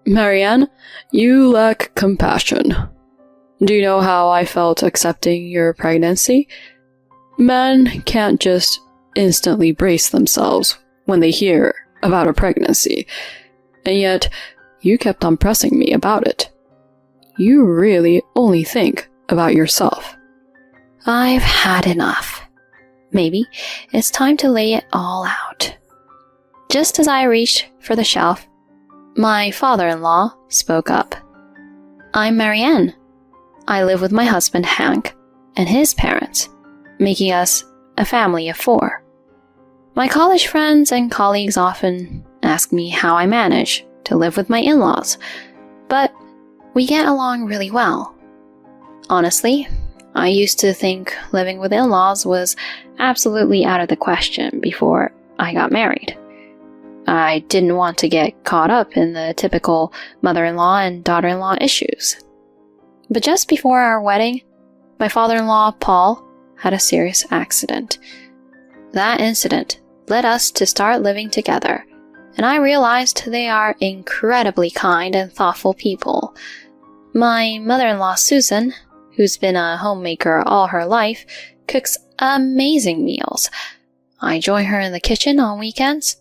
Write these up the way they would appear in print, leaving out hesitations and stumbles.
Marianne, you lack compassion. Do you know how I felt accepting your pregnancy? Men can't just instantly brace themselves when they hear about a pregnancy, and yet you kept on pressing me about it. You really only think about yourself. I've had enough. Maybe it's time to lay it all out. Just as I reached for the shelf, my father-in-law spoke up. I'm Marianne. I live with my husband Hank and his parents, making us a family of 4. My college friends and colleagues often ask me how I manage to live with my in-laws, but we get along really well. Honestly, I used to think living with in-laws was absolutely out of the question before I got married. I didn't want to get caught up in the typical mother-in-law and daughter-in-law issues. But just before our wedding, my father-in-law, Paul, had a serious accident. That incident led us to start living together, and I realized they are incredibly kind and thoughtful people. My mother-in-law, Susan, who's been a homemaker all her life, cooks amazing meals. I join her in the kitchen on weekends,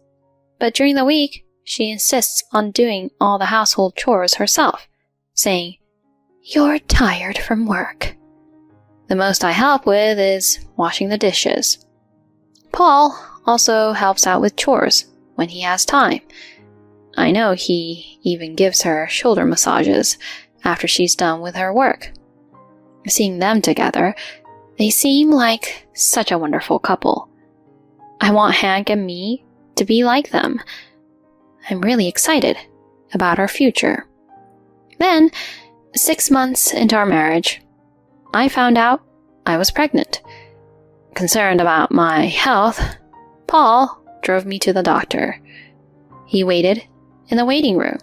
but during the week, she insists on doing all the household chores herself, saying, "You're tired from work." The most I help with is washing the dishes. Paul also helps out with chores when he has time. I know he even gives her shoulder massages after she's done with her work. Seeing them together, they seem like such a wonderful couple. I want Hank and me to be like them. I'm really excited about our future. Then, 6 months into our marriage, I found out I was pregnant. Concerned about my health, Paul drove me to the doctor. He waited in the waiting room.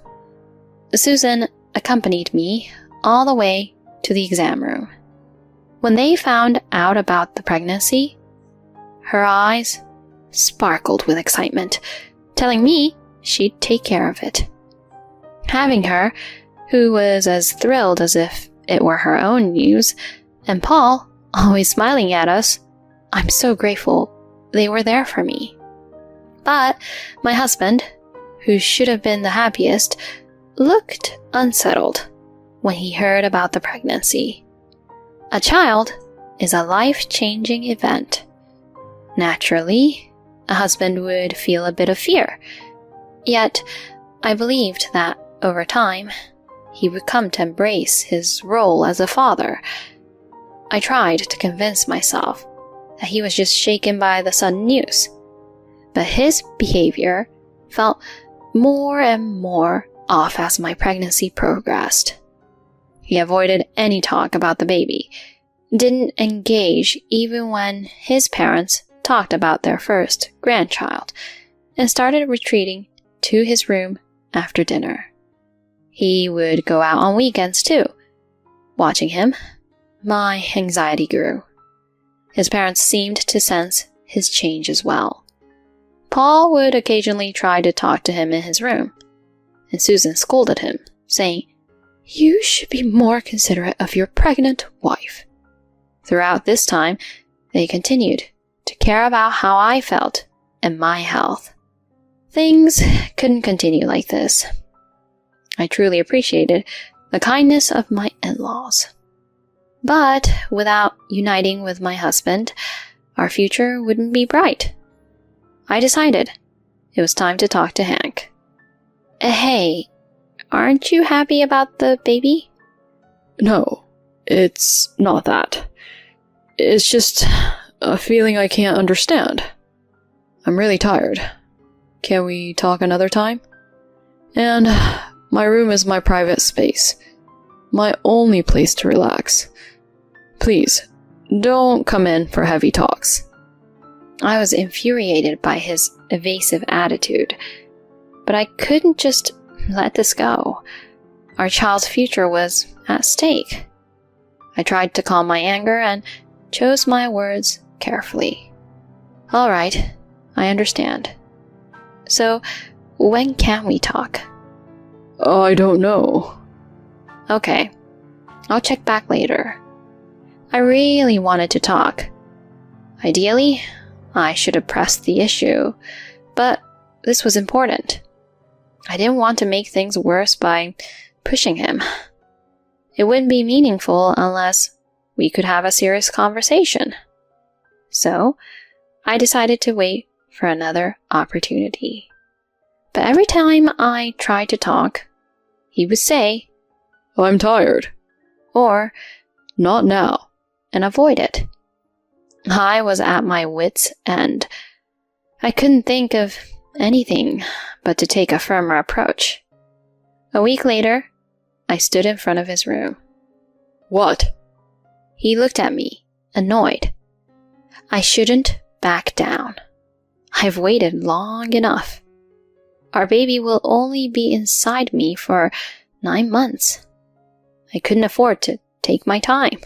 Susan accompanied me all the way to the exam room. When they found out about the pregnancy, her eyes sparkled with excitement, telling me she'd take care of it. Having her, who was as thrilled as if it were her own news, and Paul always smiling at us, I'm so grateful they were there for me. But my husband, who should have been the happiest, looked unsettled when he heard about the pregnancy. A child is a life-changing event. Naturally, a husband would feel a bit of fear. Yet, I believed that, over time, he would come to embrace his role as a father. I tried to convince myself that he was just shaken by the sudden news, but his behavior felt more and more off as my pregnancy progressed. He avoided any talk about the baby, didn't engage even when his parents talked about their first grandchild, and started retreating to his room after dinner. He would go out on weekends too. Watching him, my anxiety grew. His parents seemed to sense his change as well. Paul would occasionally try to talk to him in his room, and Susan scolded him, saying, "You should be more considerate of your pregnant wife." Throughout this time, they continued to care about how I felt and my health. Things couldn't continue like this. I truly appreciated the kindness of my in-laws. But without uniting with my husband, our future wouldn't be bright. I decided it was time to talk to Hank. Hey, aren't you happy about the baby? No, it's not that. It's just a feeling I can't understand. I'm really tired. Can we talk another time? And my room is my private space, my only place to relax. Please, don't come in for heavy talks. I was infuriated by his evasive attitude, but I couldn't just let this go. Our child's future was at stake. I tried to calm my anger and chose my words carefully. All right, I understand. So, when can we talk? I don't know. Okay, I'll check back later. I really wanted to talk. Ideally, I should have pressed the issue, but this was important. I didn't want to make things worse by pushing him. It wouldn't be meaningful unless we could have a serious conversation. So, I decided to wait for another opportunity. But every time I tried to talk, he would say, I'm tired. or, Not now. and avoid it. I was at my wits' end. I couldn't think of anything but to take a firmer approach. A week later, I stood in front of his room. What? He looked at me, annoyed. I shouldn't back down. I've waited long enough. Our baby will only be inside me for 9 months. I couldn't afford to take my time.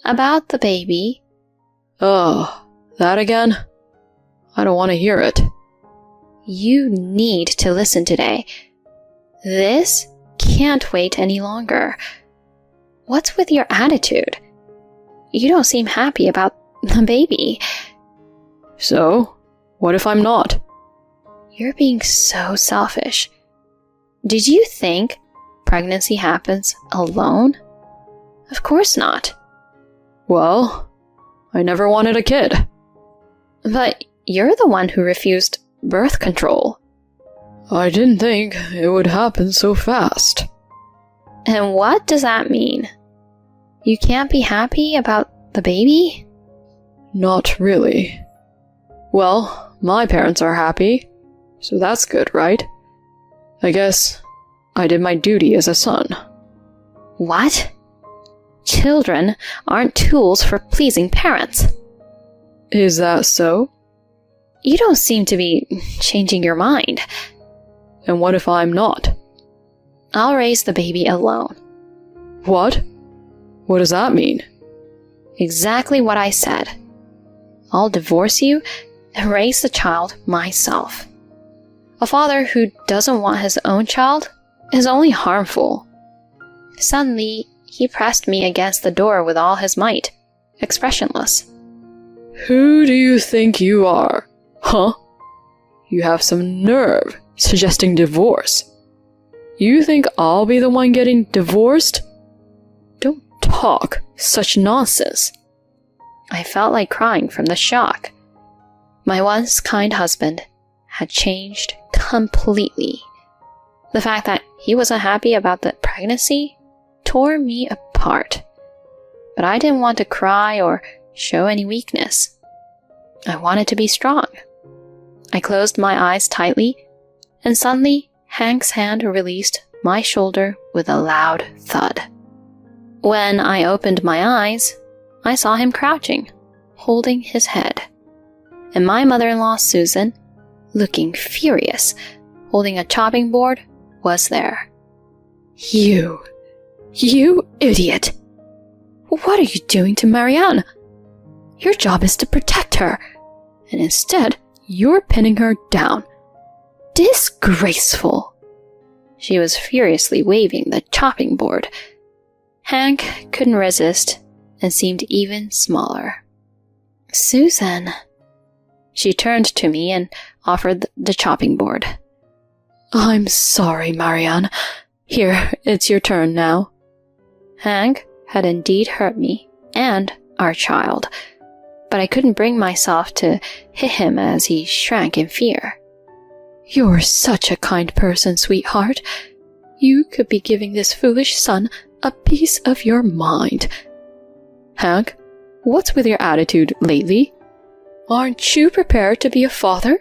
About the baby, Oh, that again? I don't want to hear it. you need to listen today. This can't wait any longer. What's with your attitude? You don't seem happy about the baby. So, what if I'm not? You're being so selfish. Did you think pregnancy happens alone? Of course not. Well, I never wanted a kid. But you're the one who refused birth control. I didn't think it would happen so fast. And what does that mean? You can't be happy about the baby? Not really. Well, my parents are happy, so that's good, right? I guess I did my duty as a son. What? Children aren't tools for pleasing parents. Is that so? You don't seem to be changing your mind. And what if I'm not? I'll raise the baby alone. What? What does that mean? Exactly what I said. I'll divorce you and raise the child myself. A father who doesn't want his own child is only harmful. Suddenly, he pressed me against the door with all his might, expressionless. Who do you think you are? Huh? You have some nerve suggesting divorce. You think I'll be the one getting divorced? Don't talk such nonsense. I felt like crying from the shock. My once kind husband had changed completely. The fact that he wasn't happy about the pregnancy tore me apart. But I didn't want to cry or show any weakness. I wanted to be strong. I closed my eyes tightly, and suddenly Hank's hand released my shoulder with a loud thud. When I opened my eyes, I saw him crouching, holding his head, and my mother-in-law Susan, looking furious, holding a chopping board, was there. You idiot! What are you doing to Marianne? Your job is to protect her, and instead you're pinning her down. Disgraceful! She was furiously waving the chopping board. Hank couldn't resist and seemed even smaller. Susan. She turned to me and offered the chopping board. I'm sorry, Marianne. Here, it's your turn now. Hank had indeed hurt me and our child, but I couldn't bring myself to hit him as he shrank in fear. You're such a kind person, sweetheart. You could be giving this foolish son a piece of your mind. Hank, what's with your attitude lately? Aren't you prepared to be a father?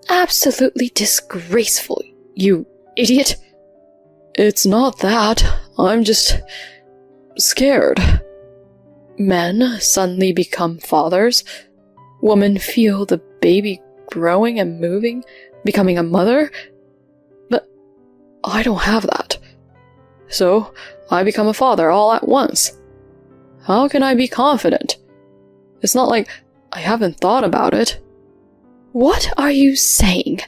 Absolutely disgraceful, you idiot. It's not that. I'm just scared. Men suddenly become fathers. Women feel the baby growing and moving, becoming a mother. But I don't have that. So I become a father all at once. How can I be confident? It's not like I haven't thought about it. What are you saying?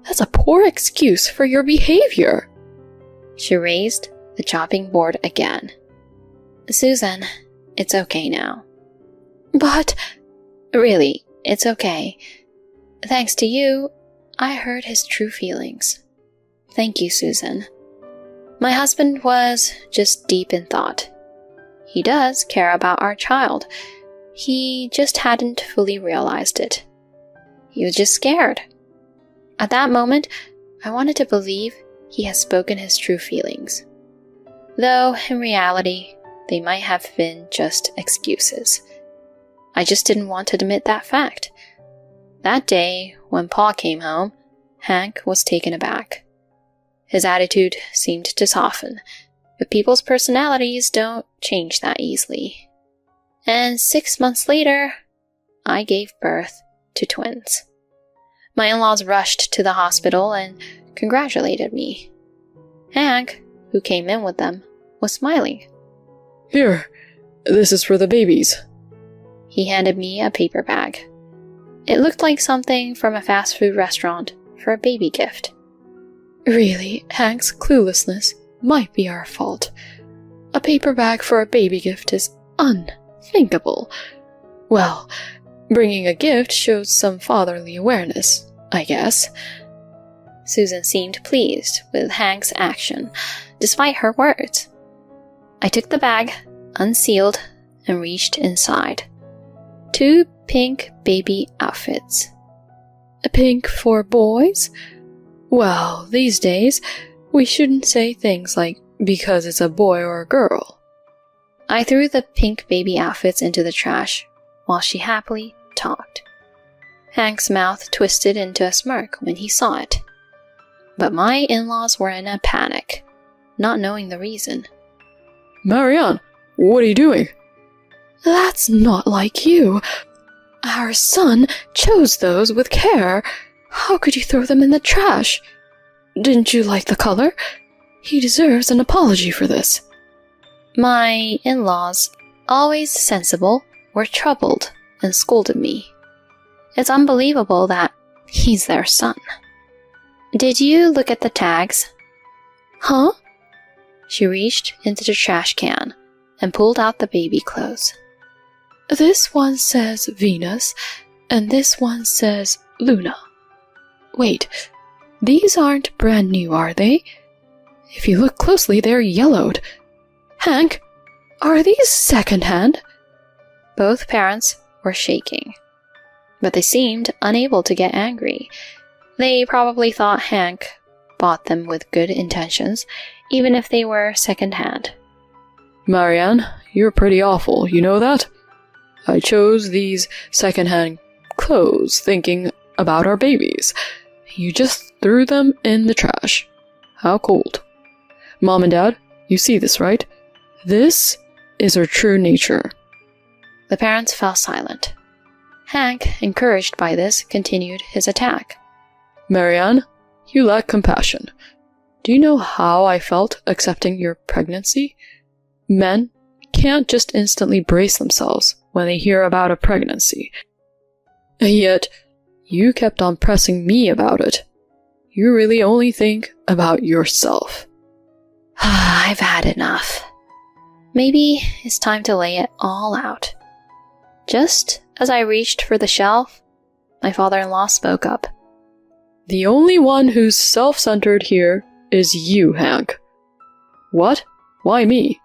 That's a poor excuse for your behavior. She raised the chopping board again. Susan, it's okay now. But... Really, it's okay. Thanks to you, I heard his true feelings. Thank you, Susan. My husband was just deep in thought. He does care about our child. He just hadn't fully realized it. He was just scared. At that moment, I wanted to believe he has spoken his true feelings. Though, in reality, they might have been just excuses. I just didn't want to admit that fact. That day, when Paul came home, Hank was taken aback. His attitude seemed to soften, but people's personalities don't change that easily. And 6 months later, I gave birth to twins. My in-laws rushed to the hospital and congratulated me. Hank, who came in with them, was smiling. Here, this is for the babies. He handed me a paper bag. It looked like something from a fast food restaurant for a baby gift. Really, Hank's cluelessness might be our fault. A paper bag for a baby gift is unthinkable. Well, bringing a gift shows some fatherly awareness, I guess. Susan seemed pleased with Hank's action, despite her words. I took the bag, unsealed, and reached inside. 2 pink baby outfits. A pink for boys? Well, these days, we shouldn't say things like, because it's a boy or a girl. I threw the pink baby outfits into the trash, while she happily talked. Hank's mouth twisted into a smirk when he saw it. But my in-laws were in a panic, not knowing the reason. Marianne, what are you doing? That's not like you. Our son chose those with care. How could you throw them in the trash? Didn't you like the color? He deserves an apology for this. My in-laws, always sensible, were troubled and scolded me. It's unbelievable that he's their son. Did you look at the tags? Huh? She reached into the trash can and pulled out the baby clothes. This one says Venus, and this one says Luna. Wait, these aren't brand new, are they? If you look closely, they're yellowed. Hank, are these second-hand? Both parents were shaking, but they seemed unable to get angry. They probably thought Hank bought them with good intentions, even if they were second-hand. Marianne, you're pretty awful, you know that? I chose these second-hand clothes thinking about our babies. You just threw them in the trash. How cold. Mom and Dad, you see this, right? This is her true nature. The parents fell silent. Hank, encouraged by this, continued his attack. Marianne, you lack compassion. Do you know how I felt accepting your pregnancy? Men can't just instantly brace themselves when they hear about a pregnancy. And yet, you kept on pressing me about it. You really only think about yourself. I've had enough. Maybe it's time to lay it all out. Just as I reached for the shelf, my father-in-law spoke up. The only one who's self-centered here is you, Hank. What? Why me?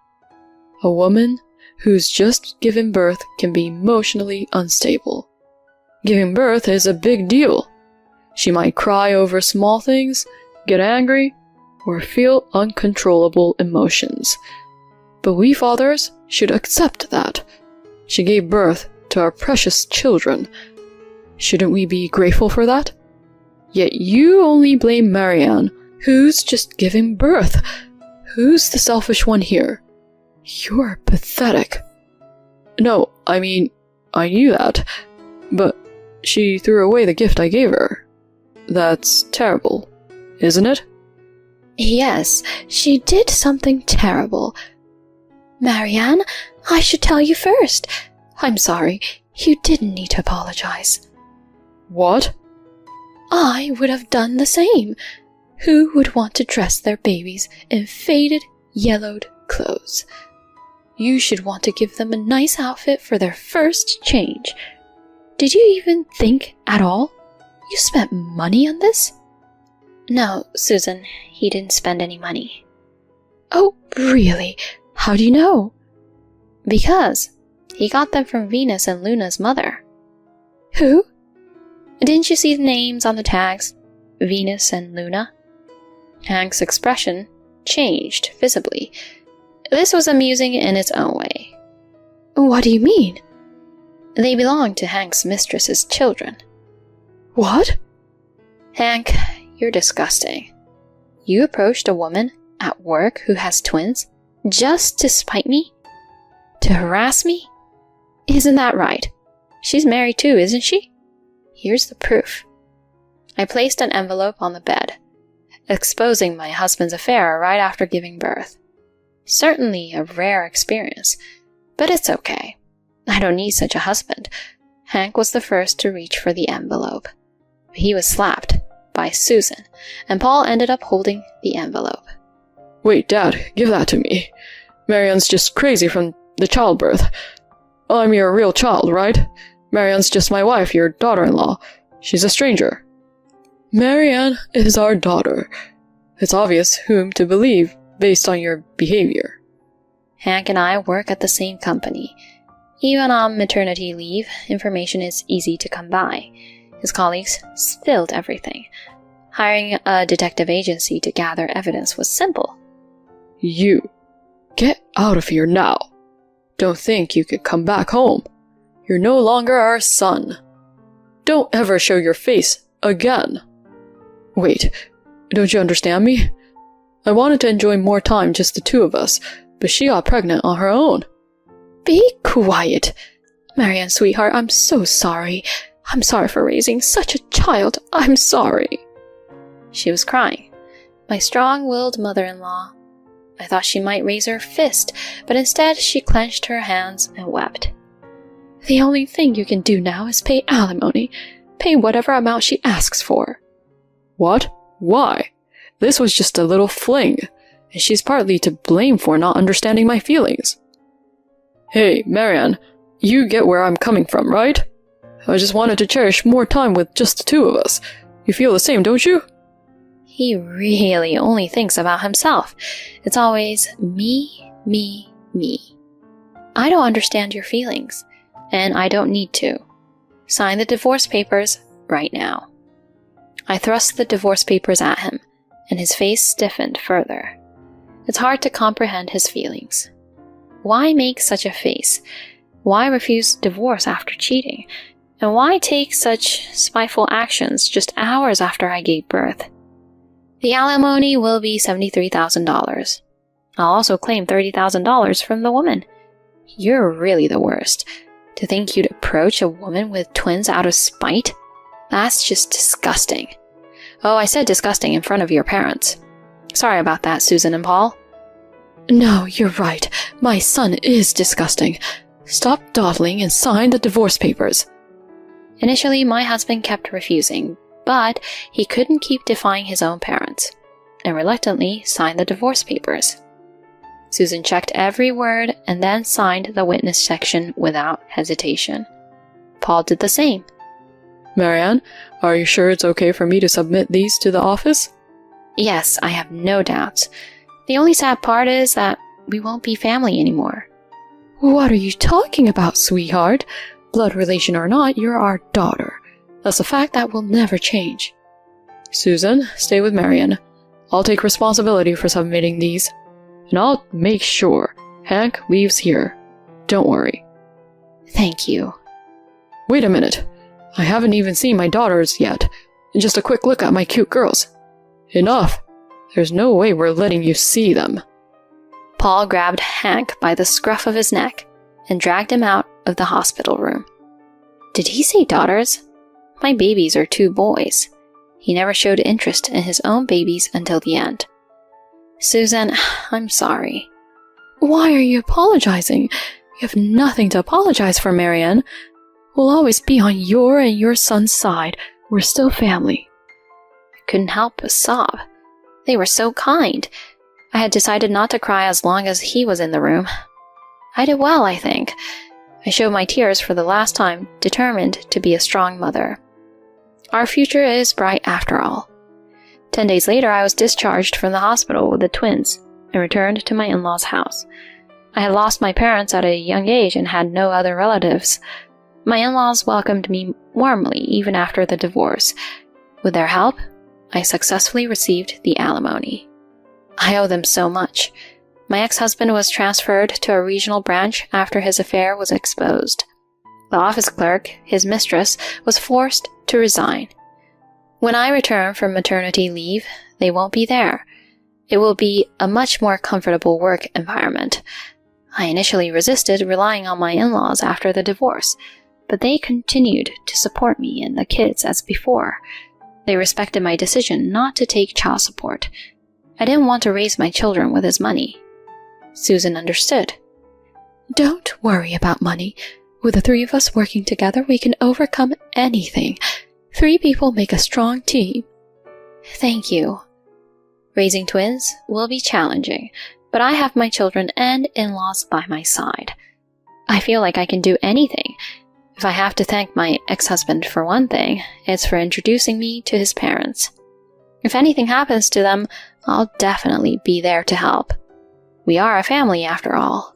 A woman who's just given birth can be emotionally unstable. Giving birth is a big deal. She might cry over small things, get angry, or feel uncontrollable emotions. But we fathers should accept that. She gave birth to our precious children. Shouldn't we be grateful for that? Yet you only blame Marianne, who's just giving birth. Who's the selfish one here? You're pathetic. No, I mean, I knew that, but she threw away the gift I gave her. That's terrible, isn't it? Yes, she did something terrible. Marianne, I should tell you first. I'm sorry, you didn't need to apologize. What? I would have done the same. Who would want to dress their babies in faded, yellowed clothes? You should want to give them a nice outfit for their first change. Did you even think at all? You spent money on this? No, Susan, he didn't spend any money. Oh, really? How do you know? Because he got them from Venus and Luna's mother. Who? Didn't you see the names on the tags? Venus and Luna? Hank's expression changed visibly. This was amusing in its own way. What do you mean? They belonged to Hank's mistress's children. What? Hank, you're disgusting. You approached a woman at work who has twins just to spite me? To harass me? Isn't that right? She's married too, isn't she? Here's the proof. I placed an envelope on the bed, exposing my husband's affair right after giving birth. Certainly a rare experience, but it's okay. I don't need such a husband. Hank was the first to reach for the envelope. He was slapped by Susan, and Paul ended up holding the envelope. Wait, Dad, give that to me. Marianne's just crazy from the childbirth. I'm your real child, right? Marianne's just my wife, your daughter-in-law. She's a stranger. Marianne is our daughter. It's obvious whom to believe based on your behavior. Hank and I work at the same company. Even on maternity leave, information is easy to come by. His colleagues spilled everything. Hiring a detective agency to gather evidence was simple. You, get out of here now. Don't think you could come back home. You're no longer our son. Don't ever show your face again. Wait, don't you understand me? I wanted to enjoy more time just the two of us, but she got pregnant on her own. Be quiet. Marianne, sweetheart, I'm so sorry. I'm sorry for raising such a child. I'm sorry. She was crying. My strong-willed mother-in-law. I thought she might raise her fist, but instead she clenched her hands and wept. The only thing you can do now is pay alimony. Pay whatever amount she asks for. What? Why? This was just a little fling, and she's partly to blame for not understanding my feelings. Hey, Marianne, you get where I'm coming from, right? I just wanted to cherish more time with just the two of us. You feel the same, don't you? He really only thinks about himself. It's always me, me, me. I don't understand your feelings, and I don't need to. Sign the divorce papers right now. I thrust the divorce papers at him, and his face stiffened further. It's hard to comprehend his feelings. Why make such a face? Why refuse divorce after cheating? And why take such spiteful actions just hours after I gave birth? The alimony will be $73,000. I'll also claim $30,000 from the woman. You're really the worst. To think you'd approach a woman with twins out of spite? That's just disgusting. Oh, I said disgusting in front of your parents. Sorry about that, Susan and Paul. No, you're right. My son is disgusting. Stop dawdling and sign the divorce papers. Initially, my husband kept refusing, but he couldn't keep defying his own parents, and reluctantly signed the divorce papers. Susan checked every word and then signed the witness section without hesitation. Paul did the same. Marianne, are you sure it's okay for me to submit these to the office? Yes, I have no doubts. The only sad part is that we won't be family anymore. What are you talking about, sweetheart? Blood relation or not, you're our daughter. That's a fact that will never change. Susan, stay with Marianne. I'll take responsibility for submitting these. And I'll make sure Hank leaves here. Don't worry. Thank you. Wait a minute. I haven't even seen my daughters yet. Just a quick look at my cute girls. Enough. There's no way we're letting you see them. Paul grabbed Hank by the scruff of his neck and dragged him out of the hospital room. Did he say daughters? My babies are 2 boys. He never showed interest in his own babies until the end. Susan, I'm sorry. Why are you apologizing? You have nothing to apologize for, Marianne. We'll always be on your and your son's side. We're still family. I couldn't help but sob. They were so kind. I had decided not to cry as long as he was in the room. I did well, I think. I showed my tears for the last time, determined to be a strong mother. Our future is bright after all. 10 days later, I was discharged from the hospital with the twins and returned to my in-laws' house. I had lost my parents at a young age and had no other relatives. My in-laws welcomed me warmly even after the divorce. With their help, I successfully received the alimony. I owe them so much. My ex-husband was transferred to a regional branch after his affair was exposed. The office clerk, his mistress, was forced to resign. When I return from maternity leave, they won't be there. It will be a much more comfortable work environment. I initially resisted relying on my in-laws after the divorce, but they continued to support me and the kids as before. They respected my decision not to take child support. I didn't want to raise my children with his money. Susan understood. Don't worry about money. With the 3 of us working together, we can overcome anything. 3 people make a strong team. Thank you. Raising twins will be challenging, but I have my children and in-laws by my side. I feel like I can do anything. If I have to thank my ex-husband for one thing, it's for introducing me to his parents. If anything happens to them, I'll definitely be there to help. We are a family after all.